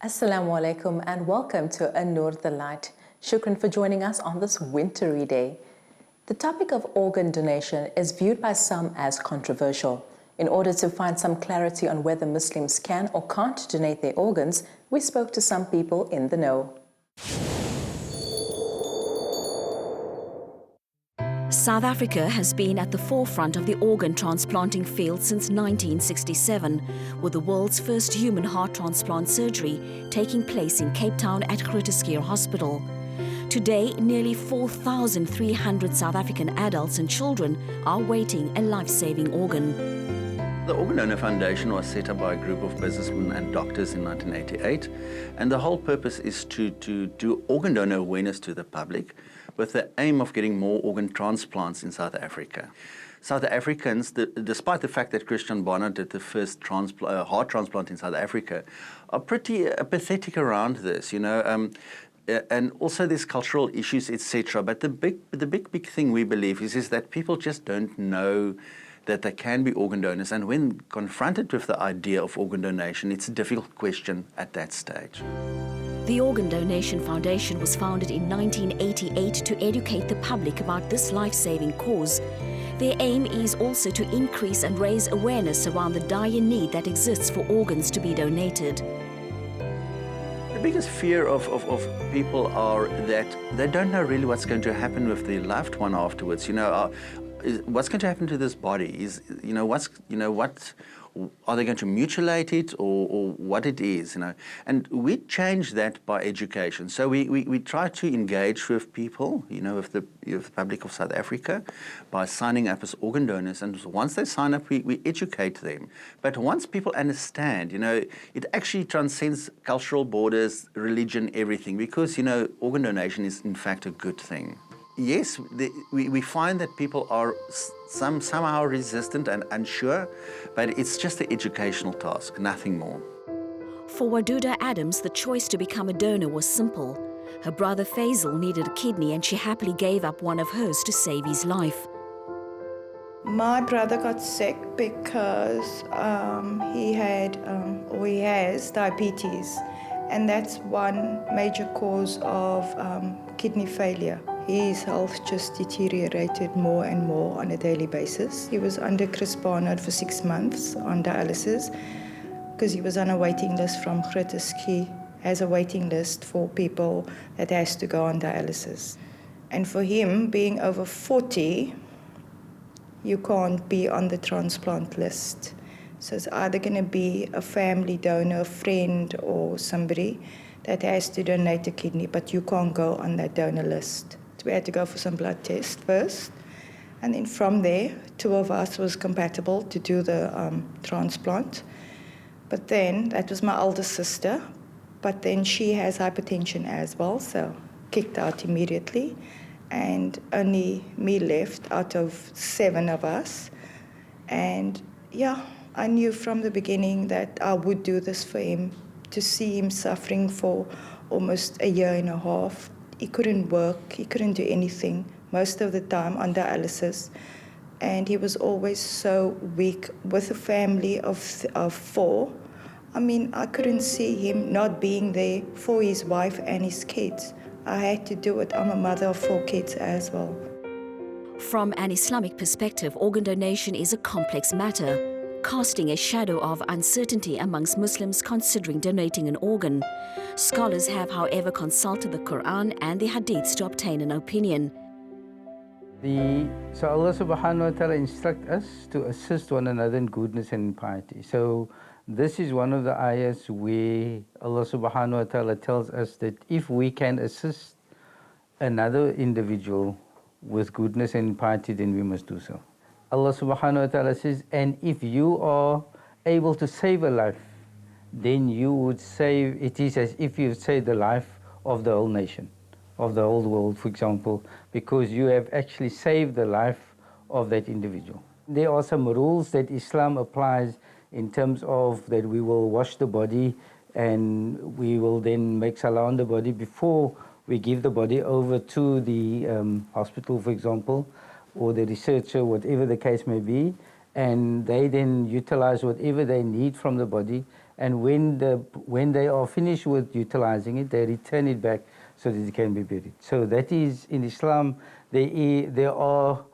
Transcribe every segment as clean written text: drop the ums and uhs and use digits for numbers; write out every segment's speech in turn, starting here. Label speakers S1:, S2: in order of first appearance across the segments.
S1: Assalamu alaikum and welcome to An Nur the Light. Shukran for joining us on this wintry day. The topic of organ donation is viewed by some as controversial. In order to find some clarity on whether Muslims can or can't donate their organs, we spoke to some people in the know.
S2: South Africa has been at the forefront of the organ transplanting field since 1967, with the world's first human heart transplant surgery taking place in Cape Town at Groote Schuur Hospital. Today, nearly 4,300 South African adults and children are awaiting a life-saving organ.
S3: The Organ Donor Foundation was set up by a group of businessmen and doctors in 1988, and the whole purpose is to do organ donor awareness to the public with the aim of getting more organ transplants in South Africa. South Africans, despite the fact that Christian Bonner did the first heart transplant in South Africa, are pretty apathetic around this, you know. And also there's cultural issues, etc. But the big thing we believe is that people just don't know that they can be organ donors, and when confronted with the idea of organ donation, it's a difficult question at that stage.
S2: The Organ Donation Foundation was founded in 1988 to educate the public about this life-saving cause. Their aim is also to increase and raise awareness around the dire need that exists for organs to be donated.
S3: The biggest fear of people are that they don't know really what's going to happen with their loved one afterwards. You know, what's going to happen to this body? What are they going to mutilate it, or what it is, you know? And we change that by education. So we try to engage with people, you know, with the public of South Africa by signing up as organ donors. And once they sign up, we educate them. But once people understand, you know, it actually transcends cultural borders, religion, everything, because, you know, organ donation is in fact a good thing. Yes, we find that people are somehow resistant and unsure, but it's just an educational task, nothing more.
S2: For Waduda Adams, the choice to become a donor was simple. Her brother Faisal needed a kidney and she happily gave up one of hers to save his life.
S4: My brother got sick because he has diabetes, and that's one major cause of kidney failure. His health just deteriorated more and more on a daily basis. He was under Chris Barnard for 6 months on dialysis because he was on a waiting list from Groote Schuur, has a waiting list for people that has to go on dialysis. And for him, being over 40, you can't be on the transplant list. So it's either going to be a family donor, a friend, or somebody that has to donate a kidney, but you can't go on that donor list. So we had to go for some blood tests first, and then from there, 2 of us was compatible to do the transplant. But then, that was my older sister, but then she has hypertension as well, so kicked out immediately, and only me left out of 7 of us. And yeah, I knew from the beginning that I would do this for him. To see him suffering for almost a year and a half. He couldn't work, he couldn't do anything, most of the time on dialysis. And he was always so weak with a family of 4. I mean, I couldn't see him not being there for his wife and his kids. I had to do it. I'm a mother of 4 kids as well.
S2: From an Islamic perspective, organ donation is a complex matter, casting a shadow of uncertainty amongst Muslims considering donating an organ. Scholars have, however, consulted the Quran and the Hadiths to obtain an opinion.
S5: So Allah subhanahu wa ta'ala instructs us to assist one another in goodness and in piety. So this is one of the ayahs where Allah subhanahu wa ta'ala tells us that if we can assist another individual with goodness and piety, then we must do so. Allah subhanahu wa ta'ala says, and if you are able to save a life, then you would save, it is as if you saved the life of the whole nation, of the whole world, for example, because you have actually saved the life of that individual. There are some rules that Islam applies in terms of that we will wash the body and we will then make salah on the body before we give the body over to the hospital, for example, or the researcher, whatever the case may be, and they then utilize whatever they need from the body, and when they are finished with utilizing it, they return it back so that it can be buried. So that is, in Islam, there are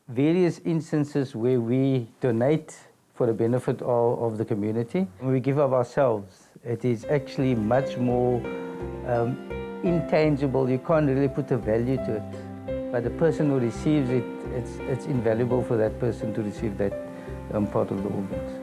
S5: various instances where we donate for the benefit of the community. When we give of ourselves, it is actually much more intangible. You can't really put a value to it. But the person who receives it, it's invaluable for that person to receive that part of the organs.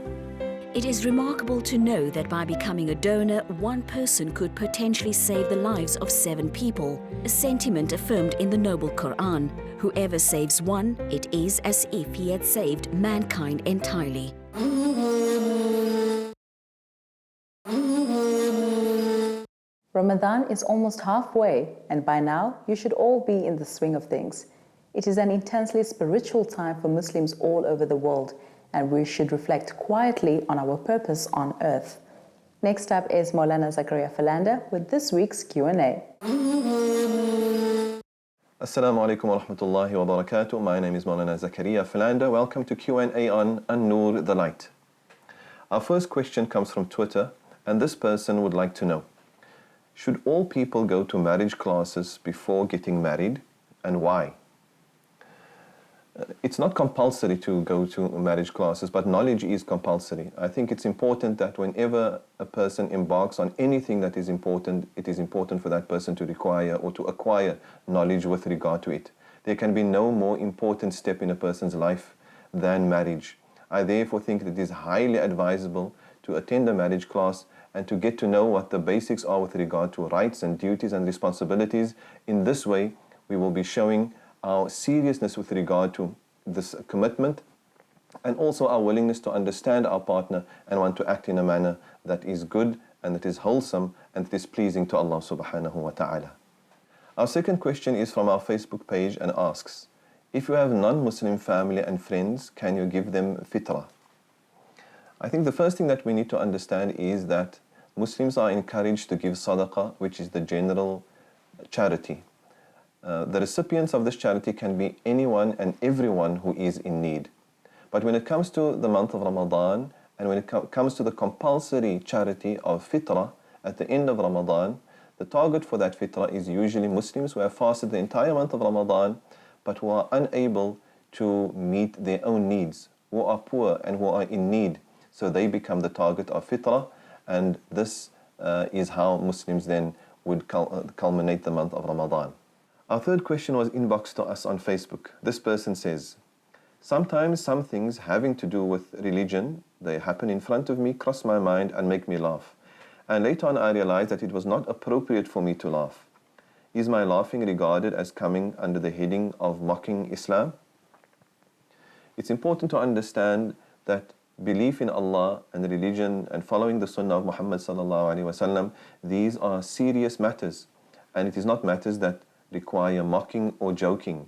S2: It is remarkable to know that by becoming a donor, one person could potentially save the lives of 7 people, a sentiment affirmed in the Noble Quran. Whoever saves one, it is as if he had saved mankind entirely.
S1: Ramadan is almost halfway, and by now you should all be in the swing of things. It is an intensely spiritual time for Muslims all over the world, and we should reflect quietly on our purpose on earth. Next up is Maulana Zakaria Falanda with this week's Q&A.
S6: Assalamu alaikum wa rahmatullahi wa barakatuh. My name is Maulana Zakaria Falanda. Welcome to Q&A on An Nur the Light. Our first question comes from Twitter, and this person would like to know, should all people go to marriage classes before getting married, and why? It's not compulsory to go to marriage classes, but knowledge is compulsory. I think it's important that whenever a person embarks on anything that is important, it is important for that person to require or to acquire knowledge with regard to it. There can be no more important step in a person's life than marriage. I therefore think that it is highly advisable to attend a marriage class and to get to know what the basics are with regard to rights and duties and responsibilities. In this way, we will be showing our seriousness with regard to this commitment, and also our willingness to understand our partner and want to act in a manner that is good and that is wholesome and that is pleasing to Allah subhanahu wa ta'ala. Our second question is from our Facebook page and asks, if you have non-Muslim family and friends, can you give them fitrah? I think the first thing that we need to understand is that Muslims are encouraged to give sadaqah, which is the general charity. The recipients of this charity can be anyone and everyone who is in need. But when it comes to the month of Ramadan, and when it comes to the compulsory charity of fitrah at the end of Ramadan, the target for that fitrah is usually Muslims who have fasted the entire month of Ramadan, but who are unable to meet their own needs, who are poor and who are in need. So they become the target of fitrah, and this is how Muslims then would culminate the month of Ramadan. Our third question was inboxed to us on Facebook. This person says, sometimes some things having to do with religion, they happen in front of me, cross my mind and make me laugh. And later on I realized that it was not appropriate for me to laugh. Is my laughing regarded as coming under the heading of mocking Islam? It's important to understand that belief in Allah and religion and following the Sunnah of Muhammad sallallahu alaihi wasallam, these are serious matters, and it is not matters that require mocking or joking.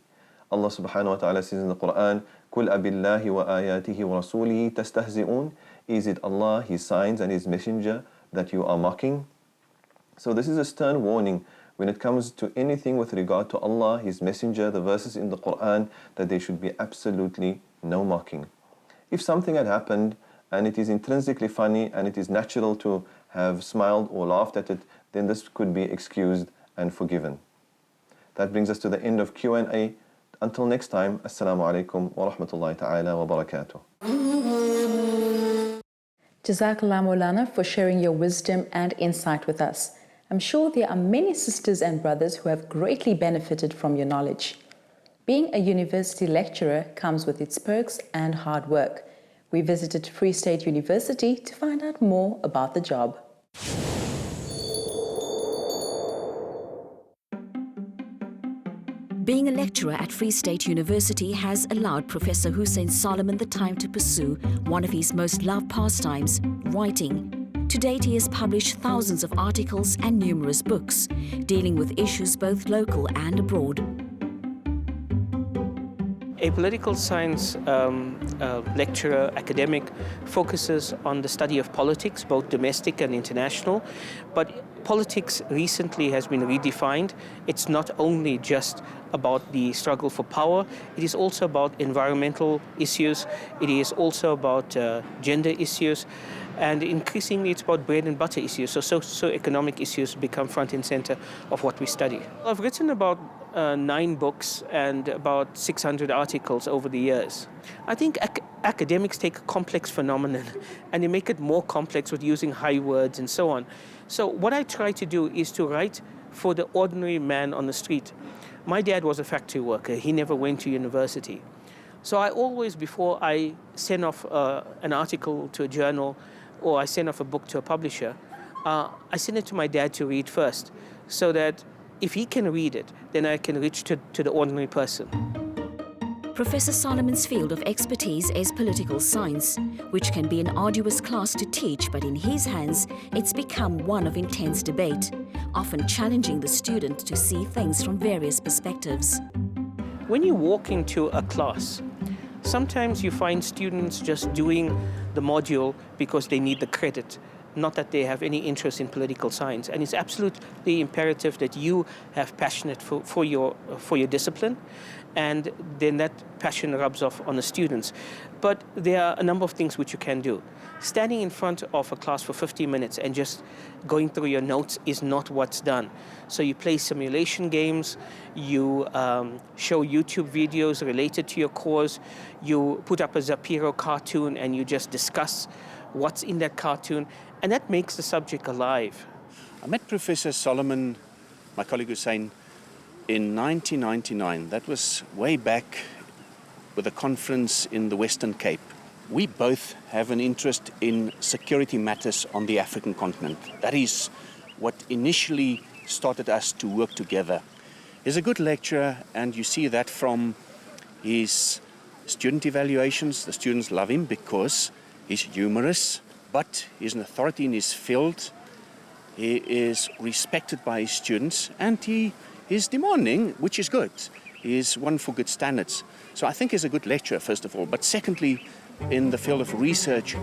S6: Allah subhanahu wa ta'ala says in the Quran, قُلْ أَبِاللَّهِ وَآيَاتِهِ وَرَسُولِهِ تَسْتَهْزِئُونَ. Is it Allah, His signs and His messenger that you are mocking? So this is a stern warning when it comes to anything with regard to Allah, His messenger, the verses in the Quran, that there should be absolutely no mocking. If something had happened and it is intrinsically funny and it is natural to have smiled or laughed at it, then this could be excused and forgiven. That brings us to the end of Q&A. Until next time, Assalamu alaikum wa rahmatullahi ta'ala wa barakatuh.
S1: Jazakallah Maulana for sharing your wisdom and insight with us. I'm sure there are many sisters and brothers who have greatly benefited from your knowledge. Being a university lecturer comes with its perks and hard work. We visited Free State University to find out more about the job.
S2: Being a lecturer at Free State University has allowed Professor Hussein Solomon the time to pursue one of his most loved pastimes, writing. To date, he has published thousands of articles and numerous books, dealing with issues both local and abroad.
S7: A political science lecturer, academic, focuses on the study of politics, both domestic and international. But politics recently has been redefined. It's not only just about the struggle for power, it is also about environmental issues, it is also about gender issues, and increasingly it's about bread and butter issues. So socio-economic issues become front and center of what we study. I've written about 9 books and about 600 articles over the years. I think academics take a complex phenomenon and they make it more complex with using high words and so on. So what I try to do is to write for the ordinary man on the street. My dad was a factory worker. He never went to university. So I always, before I send off an article to a journal or I send off a book to a publisher, I send it to my dad to read first, so that if he can read it, then I can reach to the ordinary person.
S2: Professor Solomon's field of expertise is political science, which can be an arduous class to teach, but in his hands, it's become one of intense debate, often challenging the student to see things from various perspectives.
S7: When you walk into a class, sometimes you find students just doing the module because they need the credit, not that they have any interest in political science. And it's absolutely imperative that you have passion for your discipline, and then that passion rubs off on the students. But there are a number of things which you can do. Standing in front of a class for 50 minutes and just going through your notes is not what's done. So you play simulation games, you show YouTube videos related to your course, you put up a Zapiro cartoon and you just discuss what's in that cartoon, and that makes the subject alive.
S8: I met Professor Solomon, my colleague Hussein, in 1999. That was way back with a conference in the Western Cape. We both have an interest in security matters on the African continent. That is what initially started us to work together. He's a good lecturer, and you see that from his student evaluations. The students love him because he's humorous, but he's an authority in his field. He is respected by his students, and he is demanding, which is good. He is one for good standards. So I think he's a good lecturer, first of all. But secondly, in the field of research,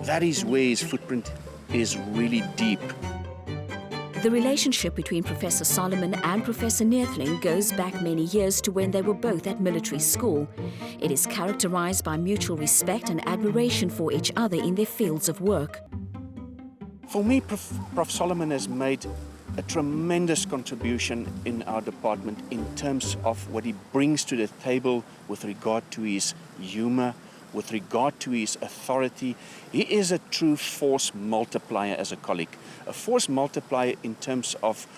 S8: that is where his footprint is really deep.
S2: The relationship between Professor Solomon and Professor Neertling goes back many years to when they were both at military school. It is characterized by mutual respect and admiration for each other in their fields of work.
S8: For me, Prof. Solomon has made a tremendous contribution in our department in terms of what he brings to the table with regard to his humor, with regard to his authority. He is a true force multiplier as a colleague, a force multiplier in terms of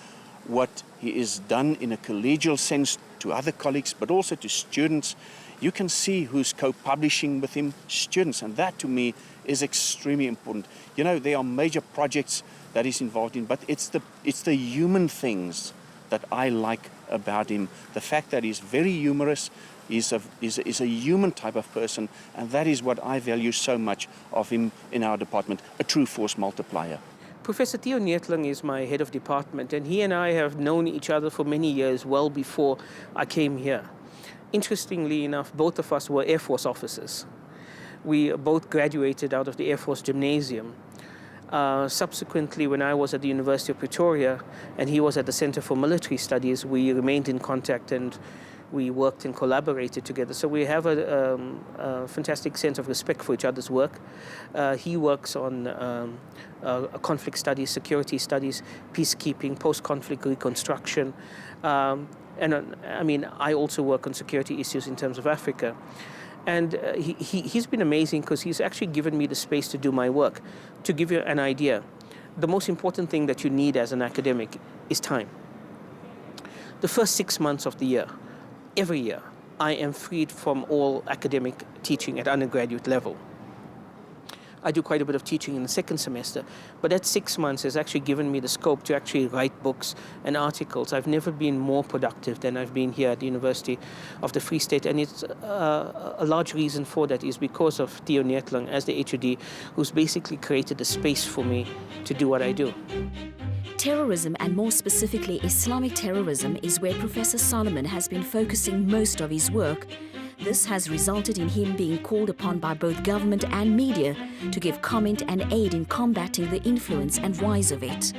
S8: what he is done in a collegial sense to other colleagues, but also to students. You can see who's co-publishing with him, students, and that to me is extremely important. You know, there are major projects that he's involved in, but it's the human things that I like about him. The fact that he's very humorous, is a human type of person, and that is what I value so much of him in our department, a true force multiplier.
S7: Professor Theo Neertling is my head of department, and he and I have known each other for many years, well before I came here. Interestingly enough, both of us were Air Force officers. We both graduated out of the Air Force Gymnasium. Subsequently, when I was at the University of Pretoria and he was at the Center for Military Studies, we remained in contact and we worked and collaborated together. So we have a fantastic sense of respect for each other's work. He works on conflict studies, security studies, peacekeeping, post-conflict reconstruction. I also work on security issues in terms of Africa. And he's been amazing because he's actually given me the space to do my work. To give you an idea, the most important thing that you need as an academic is time. The first 6 months of the year, every year, I am freed from all academic teaching at undergraduate level. I do quite a bit of teaching in the second semester. But that 6 months has actually given me the scope to actually write books and articles. I've never been more productive than I've been here at the University of the Free State. And it's a large reason for that is because of Theo Neertling as the HOD, who's basically created a space for me to do what I do.
S2: Terrorism, and more specifically Islamic terrorism, is where Professor Solomon has been focusing most of his work. This has resulted in him being called upon by both government and media to give comment and aid in combating the influence and rise of it.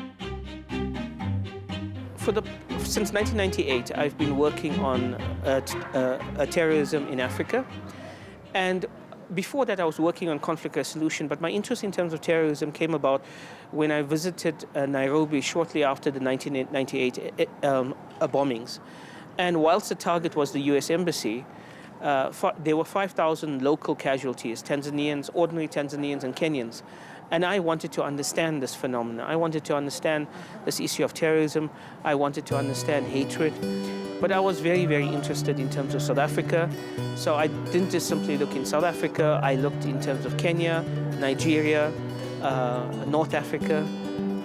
S7: Since 1998, I've been working on terrorism in Africa. And before that, I was working on conflict resolution, but my interest in terms of terrorism came about when I visited Nairobi shortly after the 1998 bombings. And whilst the target was the US Embassy, there were 5,000 local casualties, Tanzanians, ordinary Tanzanians and Kenyans. And I wanted to understand this phenomenon. I wanted to understand this issue of terrorism. I wanted to understand hatred. But I was very, very interested in terms of South Africa. So I didn't just simply look in South Africa. I looked in terms of Kenya, Nigeria, North Africa.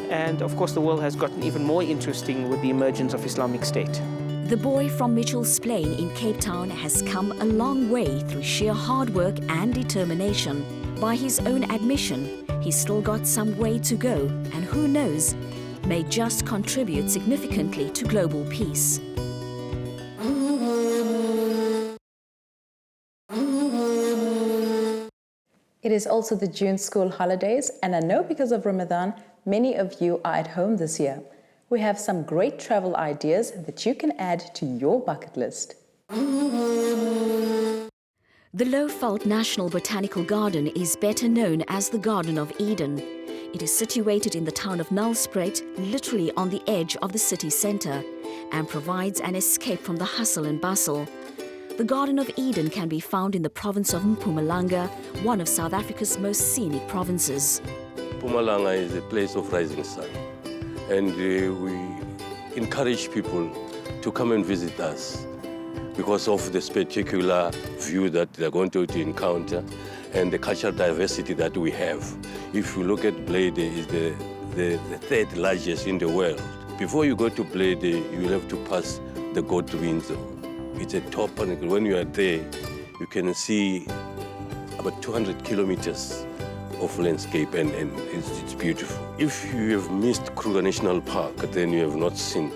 S7: And of course, the world has gotten even more interesting with the emergence of Islamic State.
S2: The boy from Mitchell's Plain in Cape Town has come a long way through sheer hard work and determination. By his own admission, he's still got some way to go, and who knows, may just contribute significantly to global peace.
S1: It is also the June school holidays, and I know because of Ramadan, many of you are at home this year. We have some great travel ideas that you can add to your bucket list.
S2: The Lowveld National Botanical Garden is better known as the Garden of Eden. It is situated in the town of Nelspruit, literally on the edge of the city centre, and provides an escape from the hustle and bustle. The Garden of Eden can be found in the province of Mpumalanga, one of South Africa's most scenic provinces.
S9: Mpumalanga is a place of rising sun, and we encourage people to come and visit us because of the spectacular view that they're going to encounter and the cultural diversity that we have. If you look at Blade, it's the third largest in the world. Before you go to Blade, you will have to pass the Goat Window. It's a top, and when you are there, you can see about 200 kilometers of landscape, and it's beautiful. If you have missed Kruger National Park, then you have not seen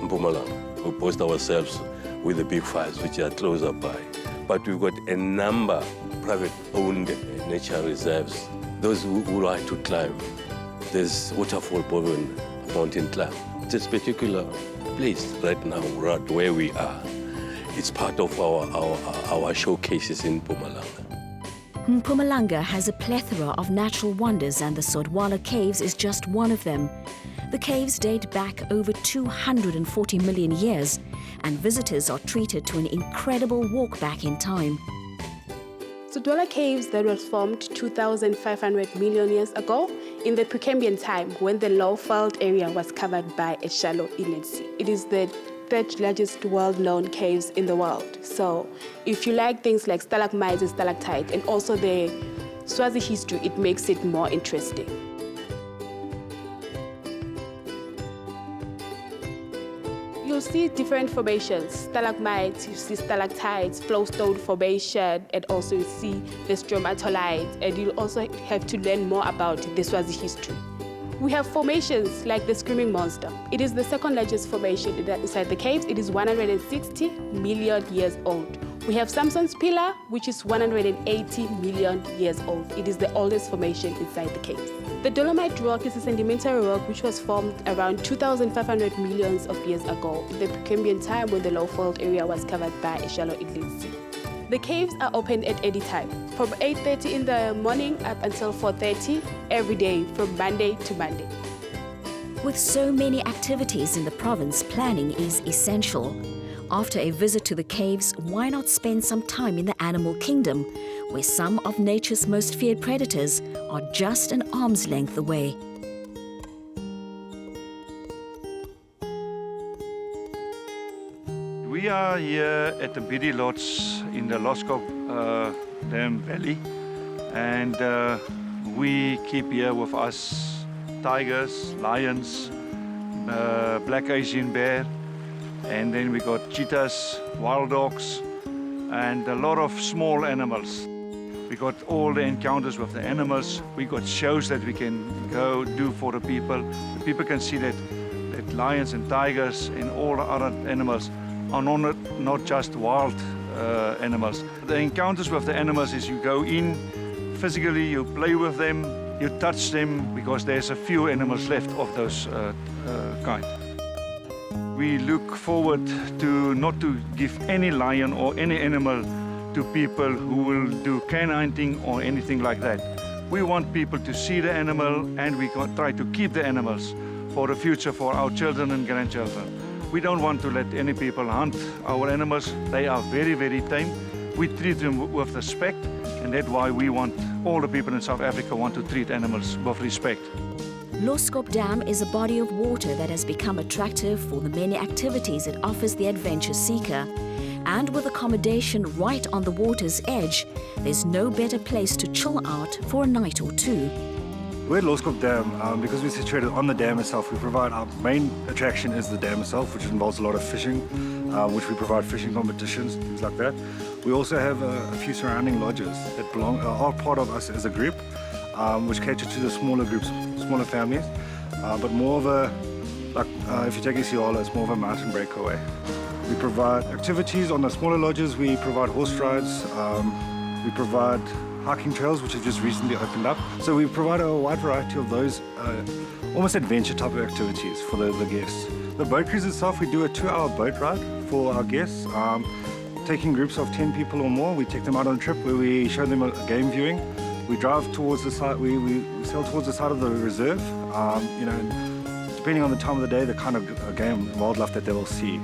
S9: Mpumalanga. We post ourselves with the big fires, which are closer by. But we've got a number of private-owned nature reserves. Those who like to climb, there's waterfall Bowen mountain climb. It's a spectacular place right now, right where we are. It's part of our showcases in Mpumalanga.
S2: Mpumalanga has a plethora of natural wonders, and the Sodwala Caves is just one of them. The caves date back over 240 million years, and visitors are treated to an incredible walk back in time.
S10: Sodwala Caves that was formed 2,500 million years ago in the Precambrian time when the Lowveld area was covered by a shallow inlet sea. It is the third largest well-known caves in the world. So if you like things like stalagmites and stalactites and also the Swazi history, it makes it more interesting. You'll see different formations, stalagmites, you see stalactites, flowstone formation, and also you see the stromatolites, and you'll also have to learn more about the Swazi history. We have formations like the Screaming Monster. It is the second largest formation inside the caves. It is 160 million years old. We have Samson's Pillar, which is 180 million years old. It is the oldest formation inside the caves. The Dolomite Rock is a sedimentary rock which was formed around 2,500 millions of years ago in the Precambrian time when the Lowveld area was covered by a shallow inlet sea. The caves are open at any time, from 8:30 in the morning up until 4:30 every day, from Monday to Monday.
S2: With so many activities in the province, planning is essential. After a visit to the caves, why not spend some time in the animal kingdom, where some of nature's most feared predators are just an arm's length away?
S11: We are here at the Biddy Lodge in the Loskop Dam Valley, and we keep here with us tigers, lions, black Asian bear, and then we got cheetahs, wild dogs, and a lot of small animals. We got all the encounters with the animals. We got shows that we can go do for the people. The people can see that lions and tigers and all the other animals are not just wild animals. The encounters with the animals is you go in physically, you play with them, you touch them, because there's a few animals left of those kind. We look forward to not to give any lion or any animal to people who will do cane hunting or anything like that. We want people to see the animal, and we try to keep the animals for the future for our children and grandchildren. We don't want to let any people hunt our animals. They are very, very tame. We treat them with respect, and that's why we want all the people in South Africa want to treat animals with respect.
S2: Loskop Dam is a body of water that has become attractive for the many activities it offers the adventure seeker. And with accommodation right on the water's edge, there's no better place to chill out for a night or two.
S12: We're at Loskop Dam because we're situated on the dam itself. We provide our main attraction is the dam itself, which involves a lot of fishing, which we provide fishing competitions, things like that. We also have a few surrounding lodges that are part of us as a group, which cater to the smaller groups, smaller families, but more of a, if you take Isiolo, it's more of a mountain breakaway. We provide activities on the smaller lodges. We provide horse rides. We provide hiking trails, which have just recently opened up. So we provide a wide variety of those almost adventure type of activities for the guests. The boat cruise itself, we do a 2-hour boat ride for our guests. Taking groups of 10 people or more, we take them out on a trip where we show them a game viewing. We drive towards the side, we sail towards the side of the reserve, depending on the time of the day, the kind of game and wildlife that they will see.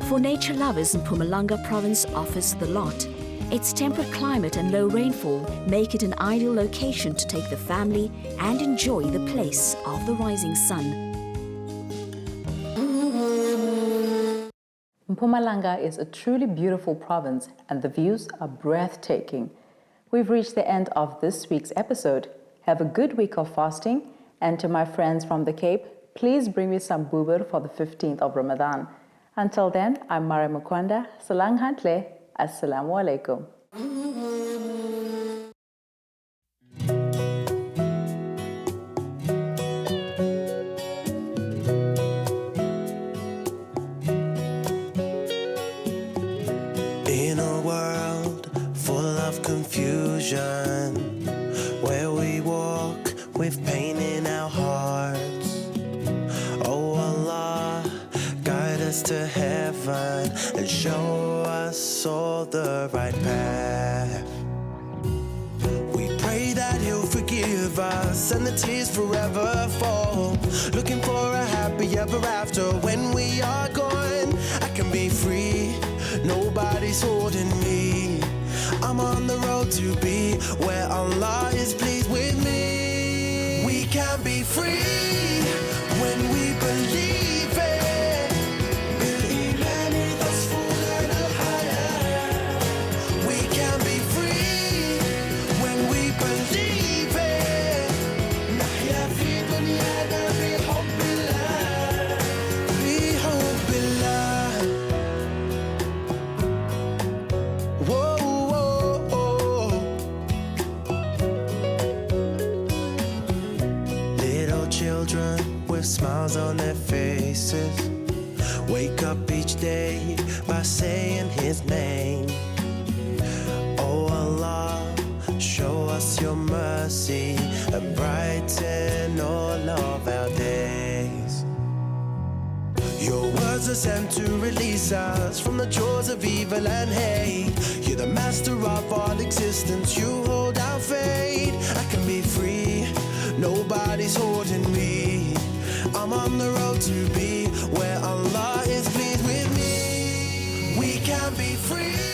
S2: For nature lovers, Mpumalanga province offers the lot. Its temperate climate and low rainfall make it an ideal location to take the family and enjoy the place of the rising sun.
S1: Mpumalanga is a truly beautiful province, and the views are breathtaking. We've reached the end of this week's episode. Have a good week of fasting, and to my friends from the Cape, please bring me some boober for the 15th of Ramadan. Until then, I'm Mara Mukwanda. Salang Hantle. Assalamu alaikum.
S13: In a world full of confusion, where we walk with pain in our hearts, oh Allah, guide us to heaven and show us all the right path. We pray that He'll forgive us and the tears forever fall, looking for a happy ever after. When we are gone, I can be free, nobody's holding me. I'm on the road to be where Allah is pleased with me. We can be free when we believe it. We can be free when we believe it. نحيا في دنيانا بحب الله بحب الله. Whoa, whoa, whoa. Little children with smiles on their faces wake up each day by saying His name. Oh Allah, show us your mercy and brighten all of our days. Your words are sent to release us from the jaws of evil and hate. You're the master of all existence, you hold our fate. I can be free, nobody's holding me. I'm on the road to be where Allah is pleased with me. We can be free.